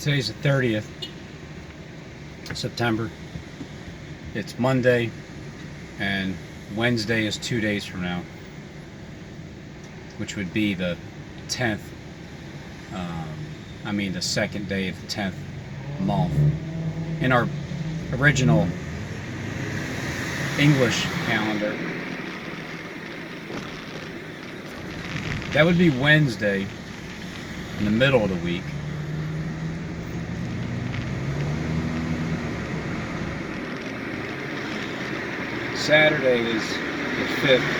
Today's the 30th September. It's Monday, and Wednesday is 2 days from now, which would be the 10th. The second day of the 10th month in our original English calendar. That would be Wednesday in the middle of the week. Saturday is the 5th.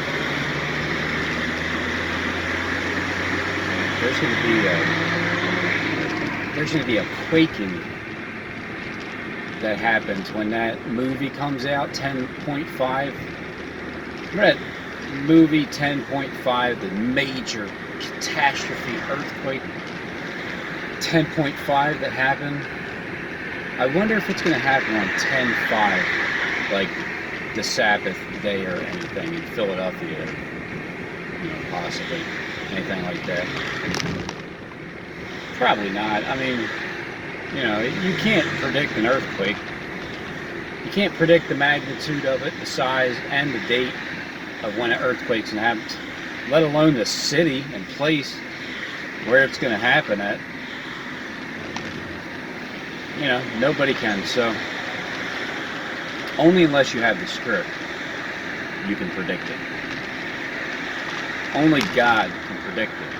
There's going to be a quaking that happens when that movie comes out, 10.5. Remember that movie 10.5, the major catastrophe earthquake 10.5 that happened? I wonder if it's going to happen on 10.5, like the Sabbath day or anything in Philadelphia, possibly anything like that. Probably not. You can't predict an earthquake. You can't predict the magnitude of it, the size, and the date of when an earthquake's going to happen, let alone the city and place where it's going to happen at. Nobody can. So only unless you have the script, you can predict it. Only God can predict it.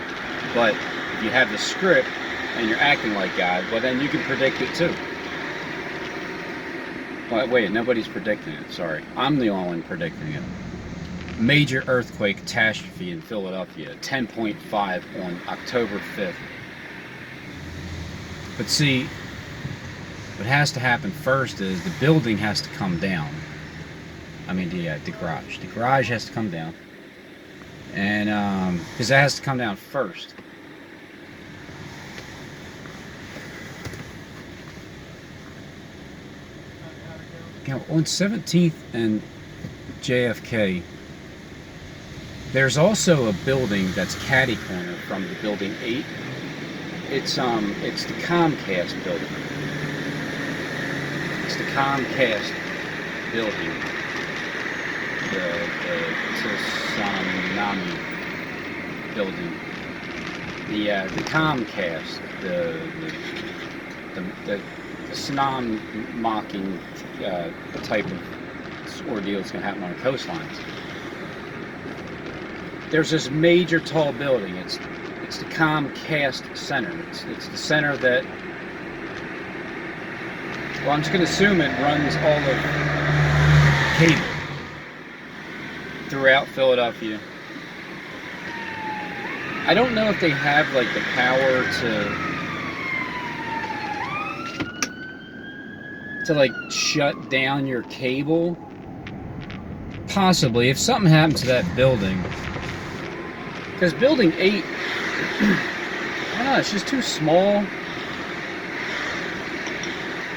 But if you have the script and you're acting like God, well then you can predict it too. Wait, nobody's predicting it. Sorry. I'm the only one predicting it. Major earthquake catastrophe in Philadelphia, 10.5 on October 5th. But see, what has to happen first is the building has to come down. The garage. The garage has to come down. And, because that has to come down first. On 17th and JFK, there's also a building that's catty corner from the building 8. It's the Comcast building. It's the Comcast building. The Tsunami building. The Comcast. The tsunami mocking type of ordeal is going to happen on the coastlines. There's this major tall building. It's the Comcast Center. It's the center that, well, I'm just going to assume it runs all of cable throughout Philadelphia. I don't know if they have like the power to like shut down your cable. Possibly, if something happened to that building, because building 8, I don't know, it's just too small.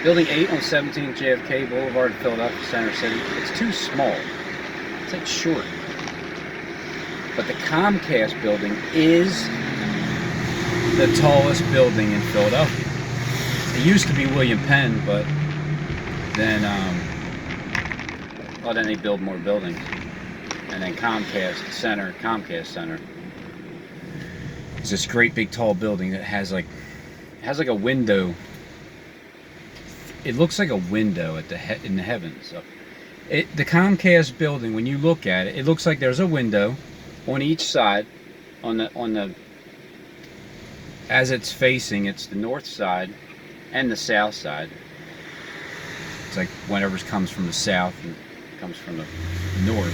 Building 8 on 17th JFK Boulevard, Philadelphia Center City, it's too small. It's like short. But the Comcast building is the tallest building in Philadelphia. It used to be William Penn, but then they build more buildings. And then Comcast Center is this great big tall building that has like a window. It looks like a window in the heavens. The Comcast building, when you look at it, it looks like there's a window on each side. As it's facing, it's the north side and the south side. It's like whenever it comes from the south and comes from the north,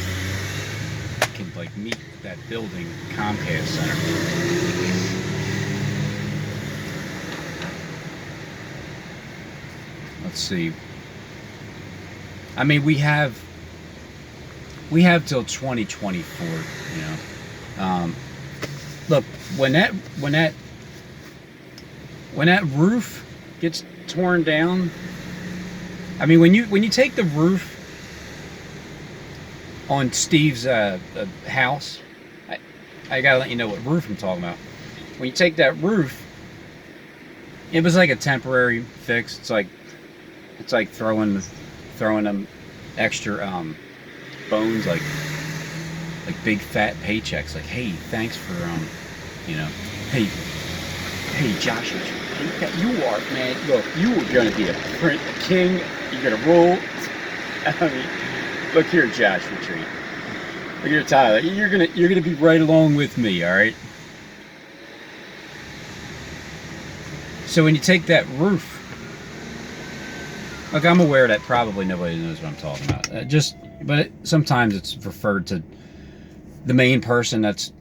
it can like meet that building, Comcast Center. Let's see. We have till 2024. Look, when that roof gets torn down. When you take the roof on Steve's house, I gotta let you know what roof I'm talking about. When you take that roof It was like a temporary fix. It's like throwing them extra bones, like big fat paychecks. Like, hey, thanks for you know, hey, Joshua, you are, man. Look, you are gonna be a king. You're gonna rule. I mean, look here, Joshua Tree. Look here, Tyler. You're gonna be right along with me. All right. So when you take that roof, look, I'm aware that probably nobody knows what I'm talking about. But sometimes it's referred to the main person that's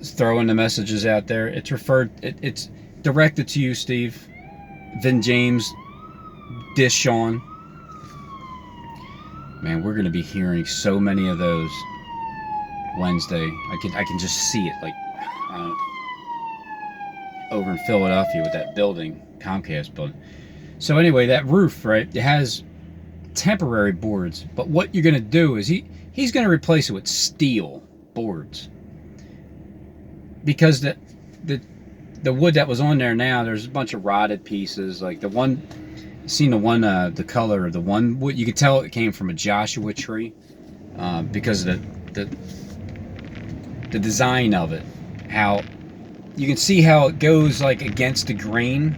throwing the messages out there. It's directed to you, Steve, Vin James, Dishon. Man, we're gonna be hearing so many of those Wednesday. I can just see it, like over in Philadelphia with that building, Comcast building. So anyway, that roof, right? It has temporary boards, but what you're gonna do is he's gonna replace it with steel boards, because the wood that was on there now, there's a bunch of rotted pieces. Like the one, seen the one, the color of the one wood, you could tell it came from a Joshua tree, because of the design of it. How you can see how it goes like against the grain,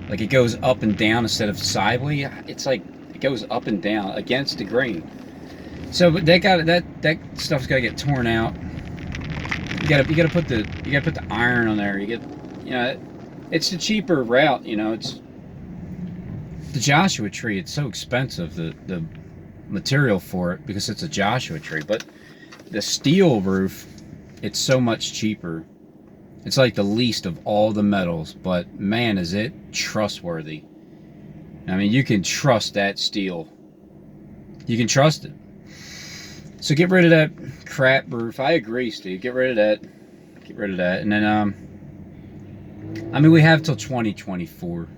like it goes up and down instead of sideways. It's like it goes up and down against the grain. So, but that stuff's got to get torn out. You gotta put the iron on there. It's the cheaper route. It's the Joshua tree. It's so expensive, the material for it, because it's a Joshua tree. But the steel roof, it's so much cheaper. It's like the least of all the metals, but man, is it trustworthy. I mean, you can trust that steel. You can trust it. So get rid of that crap roof. I agree, Steve. Get rid of that. Get rid of that. And then, I mean, we have till 2024.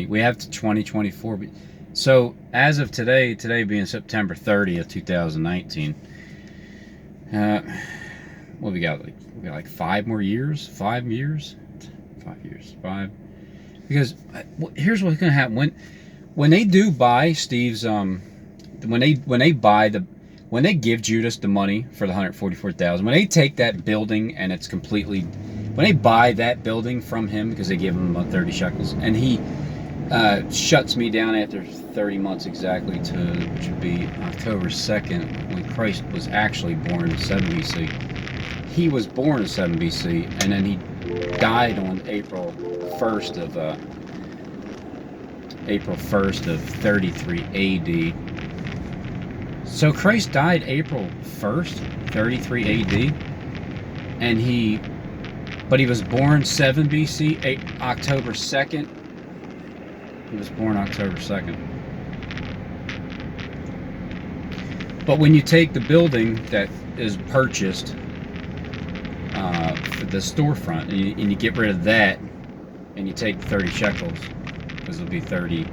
We have to 2024. So as of today being September 30th, 2019, what we got? We got like 5 more years. 5 years. 5 years. 5. Because here's what's gonna happen when they do buy Steve's when they give Judas the money for the $144,000, when they take that building and it's completely, when they buy that building from him because they give him 30 shekels, and he shuts me down after 30 months exactly, which would be October 2nd, when Christ was actually born in 7 BC. He was born in 7 BC, and then he died on April 1st of 33 AD. So Christ died April 1st, 33 AD, but he was born 7 BC, October 2nd. He was born October 2nd. But when you take the building that is purchased for the storefront, and you get rid of that, and you take 30 shekels, because it'll be 30.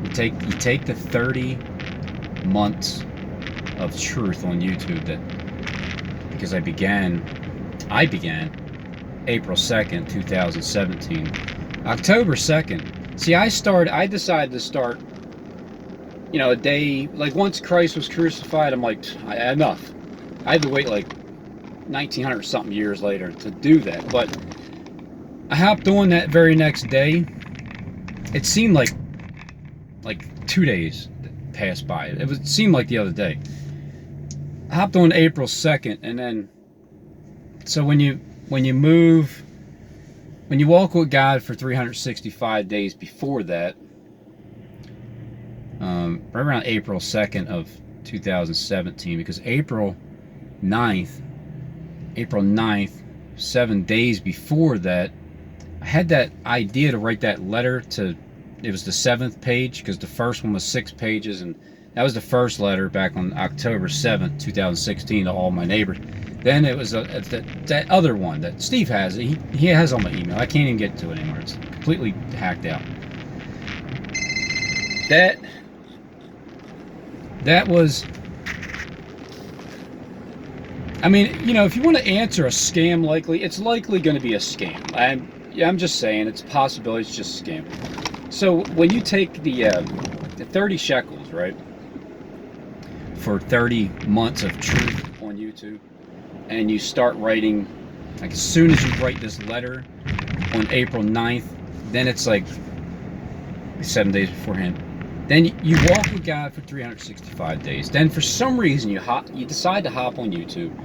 You take the 30 months of truth on YouTube, because I began April 2nd, 2017. October 2nd. See, I decided to start, a day, like once Christ was crucified, I'm like, enough. I had to wait like 1900 something years later to do that. But I hopped on that very next day. It seemed like 2 days passed by. It seemed like the other day. I hopped on April 2nd, and then, so when you walk with God for 365 days before that, right around April 2nd of 2017, because April 9th, 7 days before that, I had that idea to write that letter to, it was the 7th page, because the first one was 6 pages, and that was the first letter back on October 7th, 2016, to all my neighbors. Then it was that other one that Steve has. He has on my email. I can't even get to it anymore. It's completely hacked out. That was, I mean, if you want to answer a scam, it's likely going to be a scam. Yeah, I'm just saying, it's a possibility, it's just a scam. So when you take the 30 shekels, right, for 30 months of truth on YouTube, and you start writing, like as soon as you write this letter on April 9th, then it's like 7 days beforehand. Then you walk with God for 365 days. Then for some reason you decide to hop on YouTube.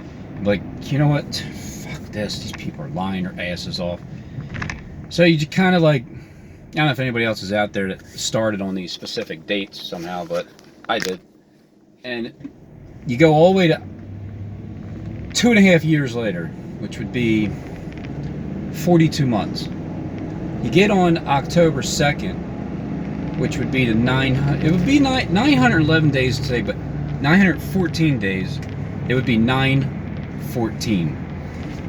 Like, you know what? Fuck this. These people are lying their asses off. So you just kind of like, I don't know if anybody else is out there that started on these specific dates somehow, but I did. And you go all the way to 2.5 years later, which would be 42 months. You get on October 2nd, which would be the 911 days today, but 914 days, it would be 914.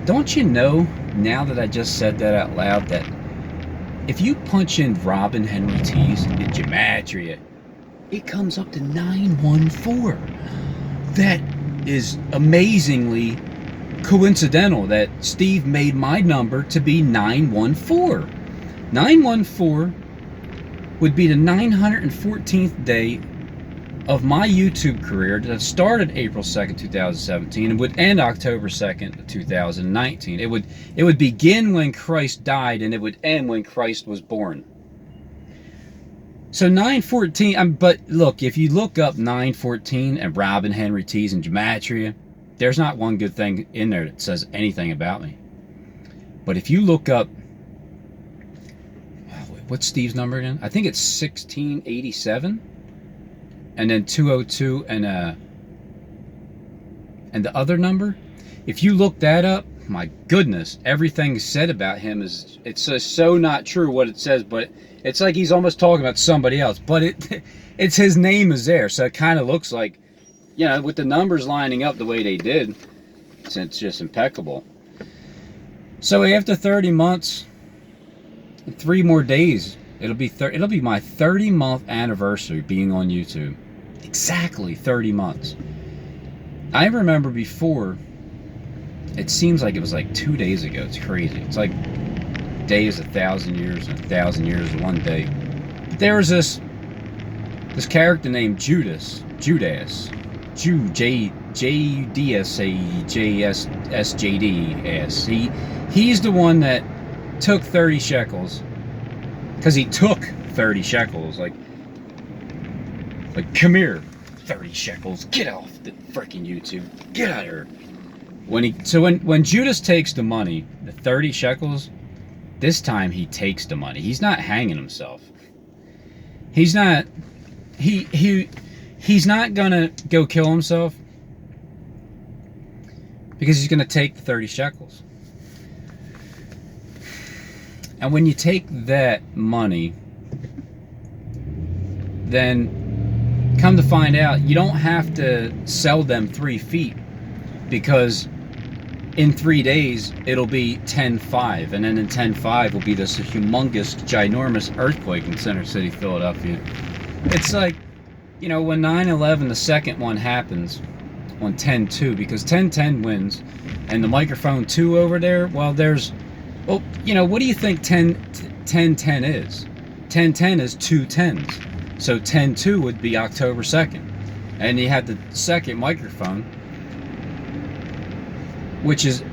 Don't you know, now that I just said that out loud, that if you punch in Robin Henry T's in gematria, it comes up to 914. That is amazingly coincidental that Steve made my number to be 914. 914 would be the 914th day of my YouTube career that started April 2nd, 2017 and would end October 2nd, 2019. It would begin when Christ died and it would end when Christ was born. So 914, but look, if you look up 914 and Robin Henry T's and gematria, there's not one good thing in there that says anything about me. But if you look up, what's Steve's number again? I think it's 1687, and then 202, and the other number. If you look that up, my goodness, everything said about him is, it's so not true what it says, but it's like he's almost talking about somebody else. But it's his name is there, so it kind of looks like, you know, with the numbers lining up the way they did, it's just impeccable. So after 30 months. In 3 more days, it'll be my 30-month anniversary being on YouTube. Exactly 30 months. I remember before, it seems like it was like 2 days ago. It's crazy. It's like a day is 1,000 years, and 1,000 years is one day. But there was this character named Judas, J-U-D-S-A-J-S-S-J-D-S. He's the one that took 30 shekels, because he took 30 shekels, like come here, 30 shekels, get off the freaking YouTube, get out of here. When Judas takes the money, the 30 shekels, this time he takes the money. He's not hanging himself. He's not gonna go kill himself, because he's gonna take the 30 shekels. And when you take that money, then come to find out, you don't have to sell them 3 feet, because in 3 days, it'll be 10.5, and then in 10.5 will be this humongous, ginormous earthquake in Center City, Philadelphia. It's like, you know, when 9/11, the second one happens on 10.2, because 10.10 wins, and the microphone 2 over there, well, there's, well, you know, what do you think 10.10 is? 10.10 is 2 10s. So 10.2 would be October 2nd. And you had the second microphone, which is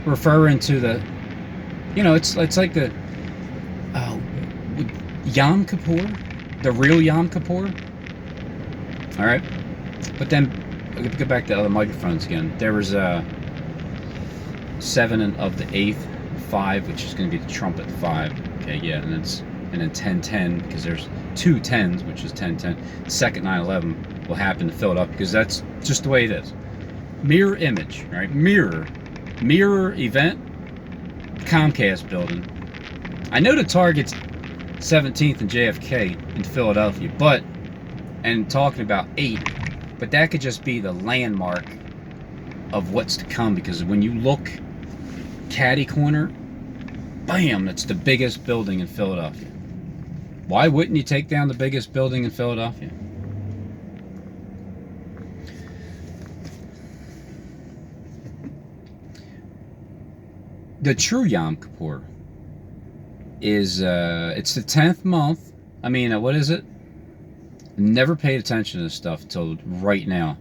referring to the, you know, it's like the Yom Kippur, the real Yom Kippur. All right, but then we'll get back to other microphones again. There was 7 of the 8th, 5, which is going to be the trumpet 5. Okay, yeah, and then 10.10, because there's 2 10s, which is 10.10. The second 9/11 will happen to fill it up, because that's just the way it is. Mirror image, right? Mirror event, Comcast building. I know the target's 17th and JFK in Philadelphia, and talking about 8, but that could just be the landmark of what's to come, because when you look catty corner, bam, that's the biggest building in Philadelphia. Why wouldn't you take down the biggest building in Philadelphia? The true Yom Kippur is, it's the 10th month. I mean, what is it? Never paid attention to this stuff until right now.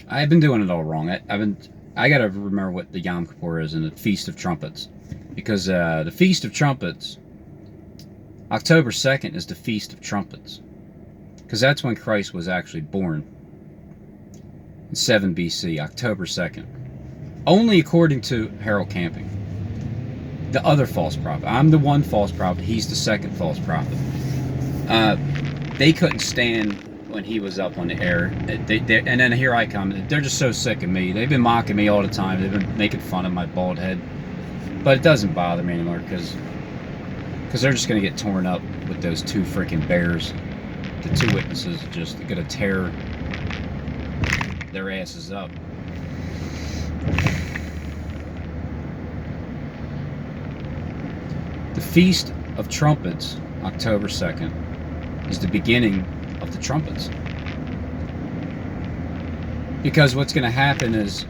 I've been doing it all wrong. I gotta remember what the Yom Kippur is and the Feast of Trumpets. Because the Feast of Trumpets, October 2nd is the Feast of Trumpets. Because that's when Christ was actually born. In 7 BC, October 2nd. Only according to Harold Camping. The other false prophet. I'm the one false prophet. He's the second false prophet. They couldn't stand when he was up on the air. And then here I come. They're just so sick of me. They've been mocking me all the time. They've been making fun of my bald head. But it doesn't bother me anymore because they're just going to get torn up with those two freaking bears. The two witnesses are just going to tear their asses up. The Feast of Trumpets, October 2nd, is the beginning of the trumpets. Because what's going to happen is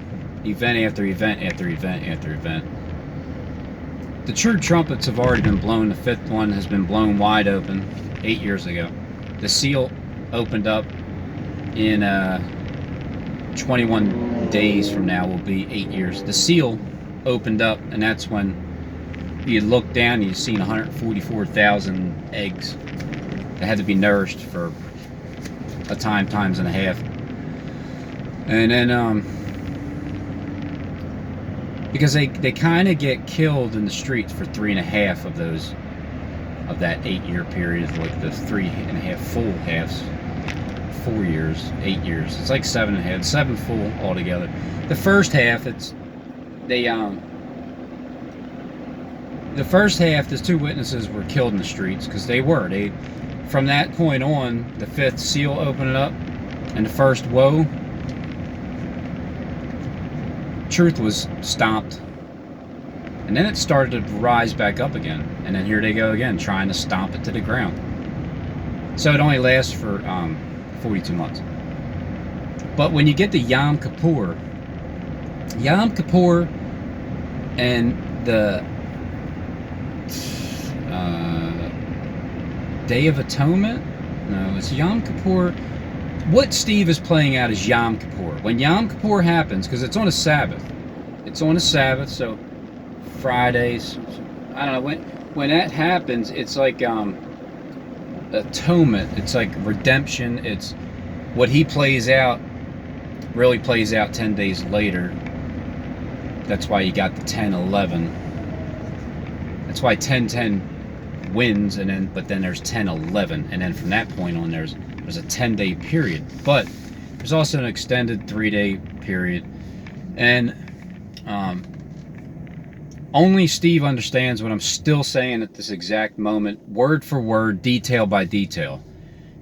event after event after event after event. The true trumpets have already been blown. The fifth one has been blown wide open 8 years ago. The seal opened up in 21 days from now will be 8 years. The seal opened up, and that's when you look down and you've seen 144,000 eggs that had to be nourished for a times and a half. And then because they kind of get killed in the streets for 3.5 of those of that 8-year period, like the 3.5 full halves, 4 years, 8 years. It's like 7.5, 7 full altogether. The first half, the first half, the two witnesses were killed in the streets because they from that point on, the fifth seal opened it up, and the first woe, truth was stopped, and then it started to rise back up again, and then here they go again, trying to stomp it to the ground. So it only lasts for 42 months. But when you get to Yom Kippur and the Day of Atonement? No, it's Yom Kippur. What Steve is playing out is Yom Kippur. When Yom Kippur happens, because it's on a Sabbath. It's on a Sabbath, so Fridays. I don't know, when that happens, it's like atonement. It's like redemption. It's what he plays out, really plays out 10 days later. That's why you got the 10-11. That's why 10-10 wins, but then there's 10-11, and then from that point on there's a 10-day period. But there's also an extended 3-day period, and only Steve understands what I'm still saying at this exact moment, word for word, detail by detail,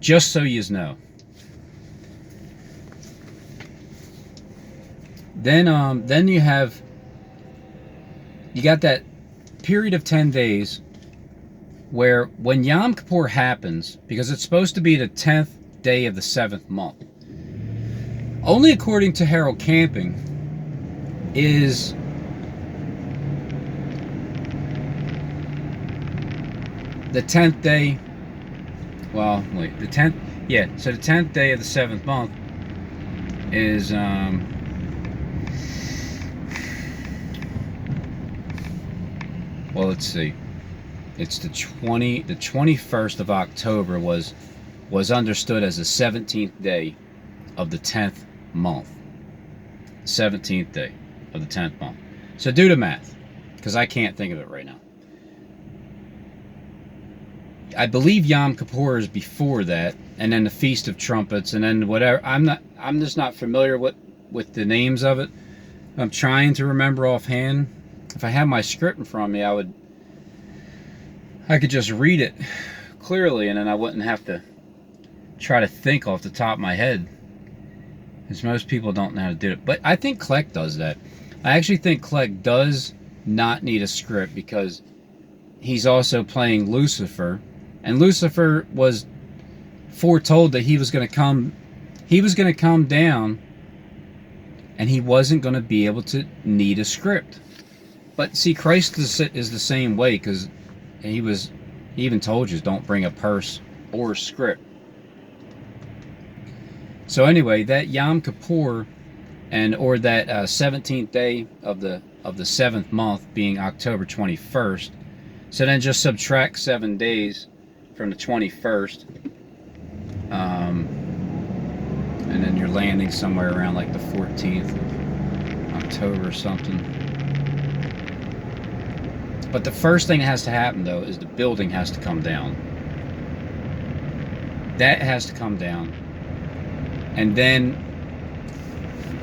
just so you know. Then you got that period of 10 days where when Yom Kippur happens, because it's supposed to be the 10th day of the 7th month, only according to Harold Camping is the 10th day, well, wait, the 10th, yeah, so the 10th day of the 7th month is, well, let's see. It's the 21st of October was understood as the 17th day of the 10th month. 17th day of the 10th month. So do the math, because I can't think of it right now. I believe Yom Kippur is before that, and then the Feast of Trumpets, and then whatever. I'm just not familiar with the names of it. I'm trying to remember offhand. If I had my script in front of me, I could just read it clearly, and then I wouldn't have to try to think off the top of my head, because most people don't know how to do it. But I think Kleck does that. I actually think Kleck does not need a script, because he's also playing Lucifer, and Lucifer was foretold that he was going to come down and he wasn't going to be able to need a script. But see, Christ is the same way, because he even told you, don't bring a purse or a script. So anyway, that Yom Kippur, or that 17th day of the 7th month being October 21st. So then just subtract 7 days from the 21st, and then you're landing somewhere around like the 14th of October or something. But the first thing that has to happen, though, is the building has to come down. That has to come down. And then,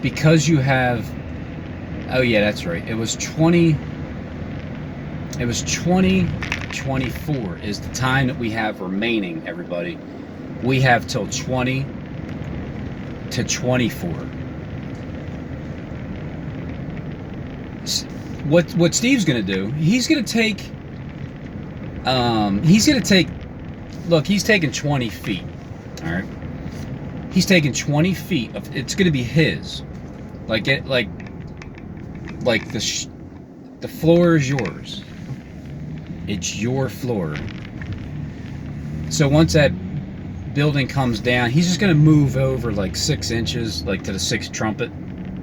because you have, oh yeah, that's right, it was 2024 is the time that we have remaining, everybody. We have till 20 to 24. What Steve's gonna do, he's gonna take, look, he's taking 20 feet, all right? He's taking 20 feet of, it's gonna be his, like the floor is yours. It's your floor. So once that building comes down, he's just gonna move over like 6 inches, like to the 6th trumpet,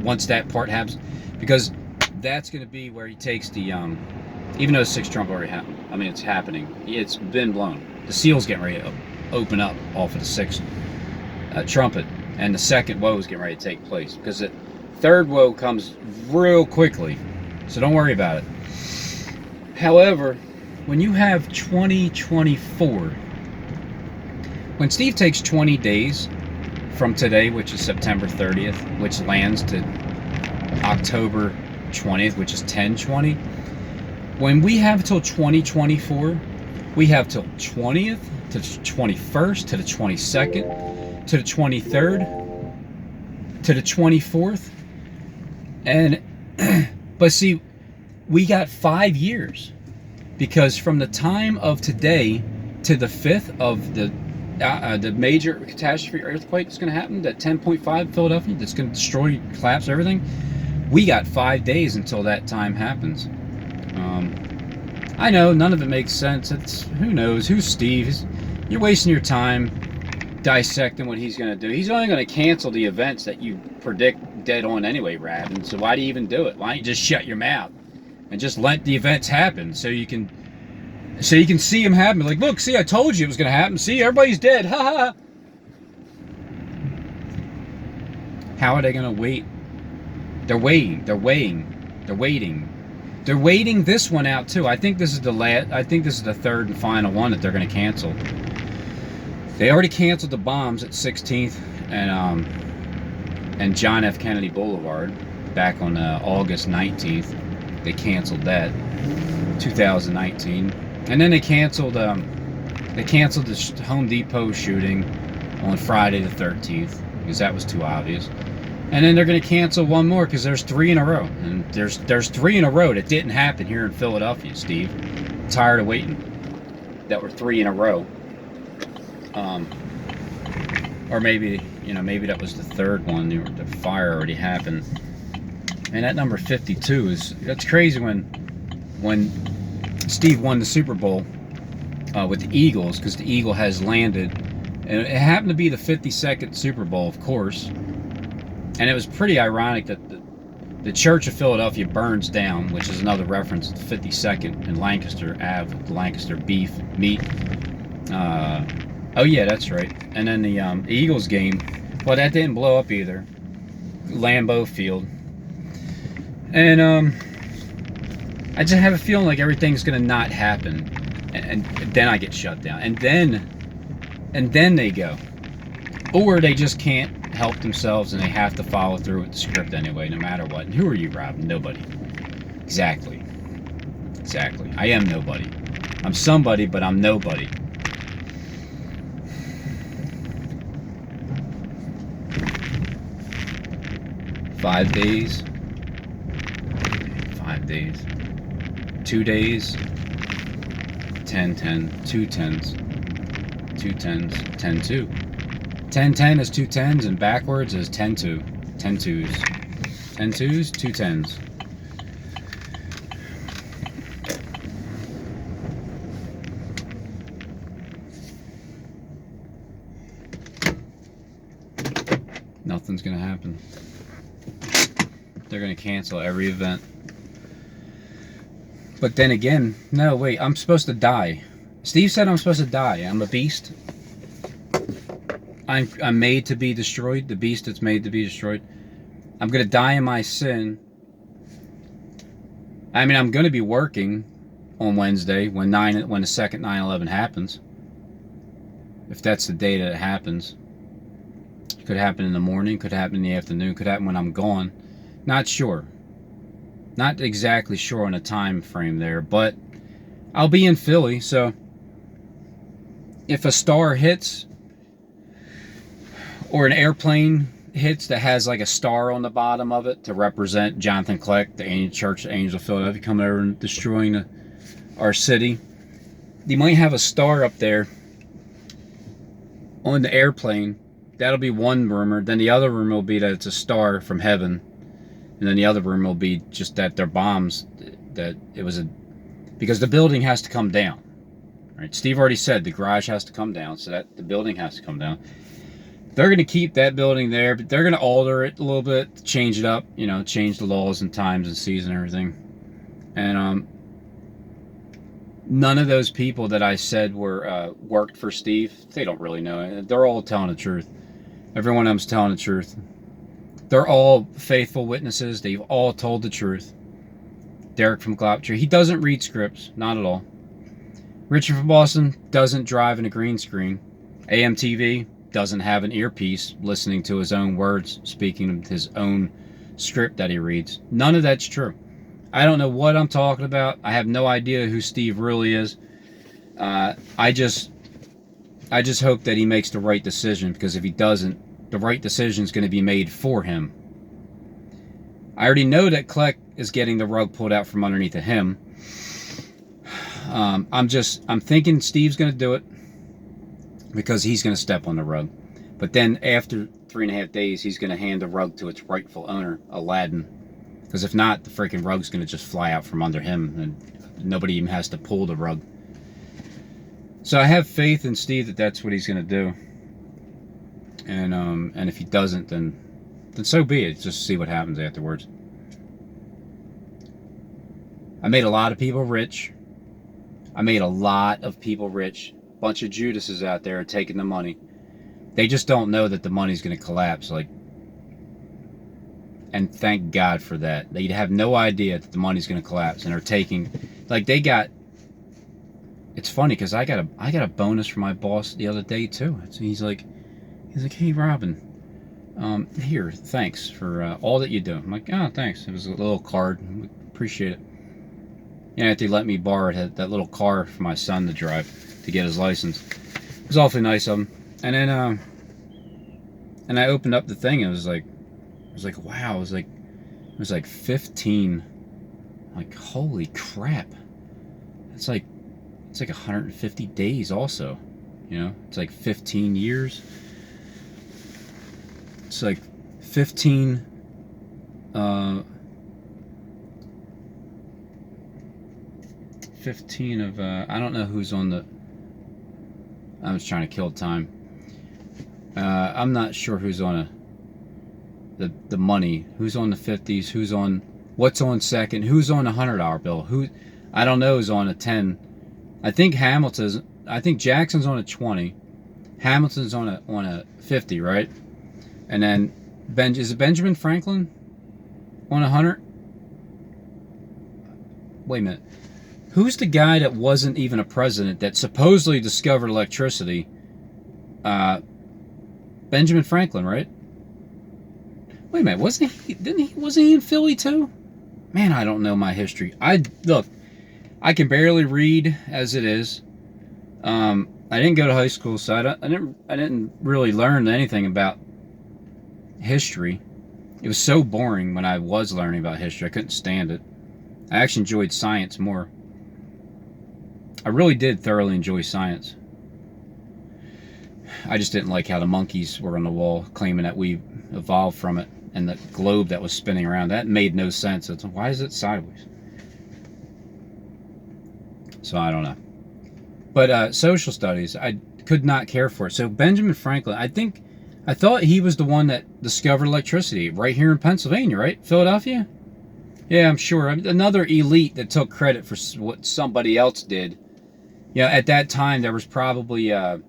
once that part happens, because that's gonna be where he takes the, even though the 6th trumpet already happened, I mean, it's happening, it's been blown. The seal's getting ready to open up off of the 6th trumpet, and the 2nd woe is getting ready to take place, because the 3rd woe comes real quickly, so don't worry about it. However, when you have 2024, when Steve takes 20 days from today, which is September 30th, which lands to October 20th, which is 10/20, when we have till 2024, we have till 20th to the 21st to the 22nd to the 23rd to the 24th, and but see, we got 5 years, because from the time of today to the 5th of the major catastrophe earthquake that's going to happen, that 10.5 Philadelphia, that's going to destroy, collapse everything, we got 5 days until that time happens. I know none of it makes sense. It's, who knows? Who's Steve? You're wasting your time dissecting what he's going to do. He's only going to cancel the events that you predict dead on anyway, Rabin. So why do you even do it? Why don't you just shut your mouth and just let the events happen, so you can see them happen? Like, look, see, I told you it was going to happen. See, everybody's dead. Ha ha. How are they going to wait? They're waiting. They're waiting this one out too. I think this is the last. I think this is the 3rd and final one that they're going to cancel. They already canceled the bombs at 16th and John F. Kennedy Boulevard back on August 19th. They canceled that, 2019, and then they canceled the Home Depot shooting on Friday the 13th, because that was too obvious. And then they're going to cancel one more, because there's 3 in a row, and there's 3 in a row that didn't happen here in Philadelphia, Steve. I'm tired of waiting. That were 3 in a row. Or maybe, maybe that was the 3rd one. The fire already happened. And that number 52 that's crazy. When Steve won the Super Bowl with the Eagles, because the Eagle has landed, and it happened to be the 52nd Super Bowl, of course. And it was pretty ironic that the Church of Philadelphia burns down, which is another reference to the 52nd and Lancaster Ave, the Lancaster beef meat. Oh yeah, that's right. And then the Eagles game, well, that didn't blow up either. Lambeau Field. And I just have a feeling like everything's gonna not happen, and then I get shut down, and then they go, or they just can't help themselves and they have to follow through with the script anyway, no matter what. And who are you, Rob? Nobody. Exactly. I am nobody. I'm somebody, but I'm nobody. Five days. 2 days. 10, 10, 2 10s. 2 10s, 10 2. 10 10 is 2 10s, and backwards is 10 2. 10 2s. 10 twos, 2 10s. Nothing's gonna happen. They're gonna cancel every event. But then again, no, wait, I'm supposed to die. Steve said I'm supposed to die. I'm a beast. I'm made to be destroyed. The beast that's made to be destroyed. I'm gonna die in my sin. I mean, I'm gonna be working on Wednesday when the second 9/11 happens. If that's the day that it happens. It could happen in the morning, could happen in the afternoon, could happen when I'm gone. Not sure. Not exactly sure on a time frame there, but I'll be in Philly, so if a star hits or an airplane hits that has like a star on the bottom of it to represent Jonathan Kleck, the Church of Angels of Philadelphia, coming over and destroying our city, you might have a star up there on the airplane. That'll be one rumor. Then the other rumor will be that it's a star from heaven. And then the other rumor will be just that they're bombs. That it was because the building has to come down. Right? Steve already said the garage has to come down, so that the building has to come down. They're going to keep that building there, but they're going to alter it a little bit, change it up, change the laws and times and season and everything. And none of those people that I said were worked for Steve, they don't really know. They're all telling the truth. Every one of them's telling the truth. They're all faithful witnesses. They've all told the truth. Derek from Gloptree, he doesn't read scripts, not at all. Richard from Boston doesn't drive in a green screen. AMTV doesn't have an earpiece listening to his own words, speaking his own script that he reads. None of that's true. I don't know what I'm talking about. I have no idea who Steve really is. I just hope that he makes the right decision, because if he doesn't, the right decision is going to be made for him. I already know that Kleck is getting the rug pulled out from underneath of him. I'm thinking Steve's going to do it because he's going to step on the rug. But then after 3.5 days, he's going to hand the rug to its rightful owner, Aladdin. Because if not, the freaking rug's going to just fly out from under him, and nobody even has to pull the rug. So I have faith in Steve that that's what he's going to do. And if he doesn't, then so be it. Just see what happens afterwards. I made a lot of people rich. I made a lot of people rich. Bunch of Judases out there taking the money. They just don't know that the money's going to collapse. And thank God for that. They have no idea that the money's going to collapse, and are taking, they got. It's funny because I got a bonus from my boss the other day too. He's like, hey Robin, here, thanks for all that you do. I'm like, oh, thanks. It was a little card. Appreciate it. If they let me borrow that little car for my son to drive to get his license. It was awfully nice of him. And then and I opened up the thing, and it was like wow, it was like 15. Like, holy crap. It's like 150 days also. It's like 15 years. It's like 15 15 of I don't know who's on the. I was trying to kill time. I'm not sure who's on the money. Who's on the 50s? Who's on what's on second? Who's on a $100 bill? Who I don't know is on a 10. I think Jackson's on a 20. Hamilton's on a 50, right? And then is it Benjamin Franklin on 100? Wait a minute. Who's the guy that wasn't even a president that supposedly discovered electricity? Benjamin Franklin, right? Wait a minute, wasn't he in Philly too? Man, I don't know my history. I can barely read as it is. I didn't go to high school, so I didn't really learn anything about history. It was so boring when I was learning about history. I couldn't stand it. I actually enjoyed science more. I really did thoroughly enjoy science. I just didn't like how the monkeys were on the wall claiming that we evolved from it. and the globe that was spinning around. That made no sense. It's, why is it sideways? So I don't know. But social studies, I could not care for it. So Benjamin Franklin, I thought he was the one that discovered electricity right here in Pennsylvania, right? Philadelphia? Yeah, I'm sure. Another elite that took credit for what somebody else did. You know, at that time, there was probably at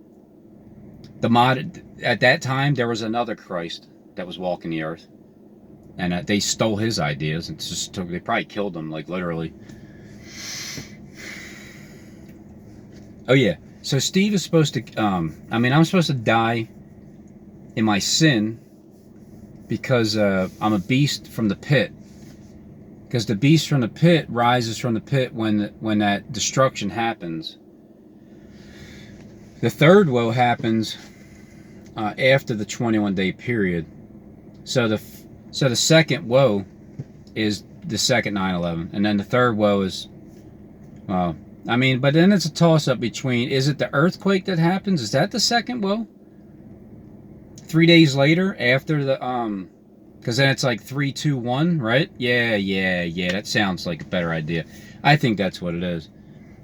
that time, there was another Christ that was walking the earth. And they stole his ideas and just they probably killed him, like literally. Oh yeah. So Steve is supposed to, I'm supposed to die in my sin because I'm a beast from the pit. Because the beast from the pit rises from the pit when that destruction happens. The third woe happens after the 21-day period. So the second woe is the second 9/11, and then the third woe is, well, but then it's a toss-up between, is it the earthquake that happens? Is that the second woe? 3 days later after the because then it's like 3, 2, 1, right? Yeah. That sounds like a better idea. I think that's what it is.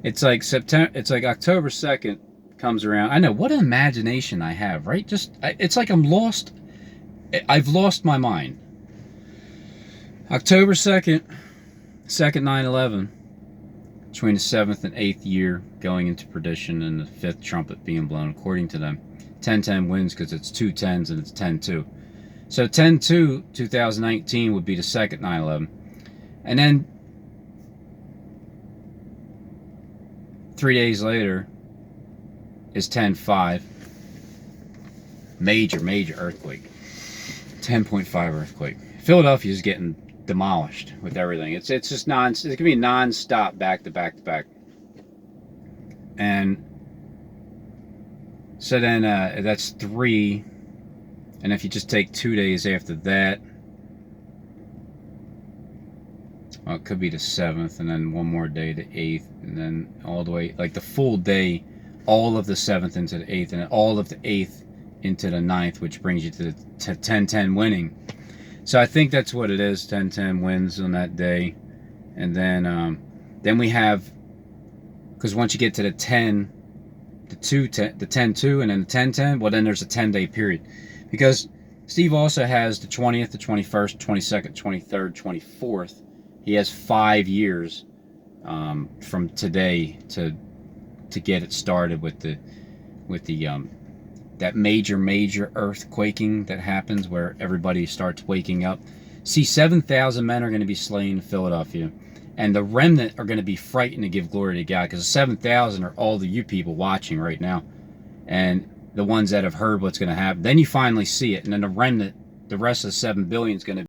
It's like It's like October 2nd comes around. I know, what an imagination I have, right? It's like I'm lost. I've lost my mind. October 2nd, second 9/11, between the 7th and 8th year going into perdition and the 5th trumpet being blown, according to them. 10-10 wins because it's 2 10s and it's 10-2. So 10-2, 2019 would be the second 9/11. And then 3 days later is 10-5. Major earthquake. 10.5 earthquake. Philadelphia is getting demolished with everything. It's just it's gonna be non-stop back to back to back. And so then that's 3, and if you just take 2 days after that, well, it could be the 7th, and then one more day, the 8th, and then all the way, like the full day, all of the 7th into the 8th, and all of the 8th into the 9th, which brings you to the 10-10 winning. So I think that's what it is. 10-10 wins on that day, and then we have, because once you get to the 10, the 10-2, and then the 10-10, well, then there's a 10-day period, because Steve also has the 20th, the 21st, 22nd, 23rd, 24th. He has 5 years from today to get it started with the that major earthquaking that happens where everybody starts waking up. See, 7,000 men are going to be slain in Philadelphia, and the remnant are going to be frightened to give glory to God, because the 7,000 are all the you people watching right now, and the ones that have heard what's going to happen. Then you finally see it, and then the remnant, the rest of the 7 billion is going to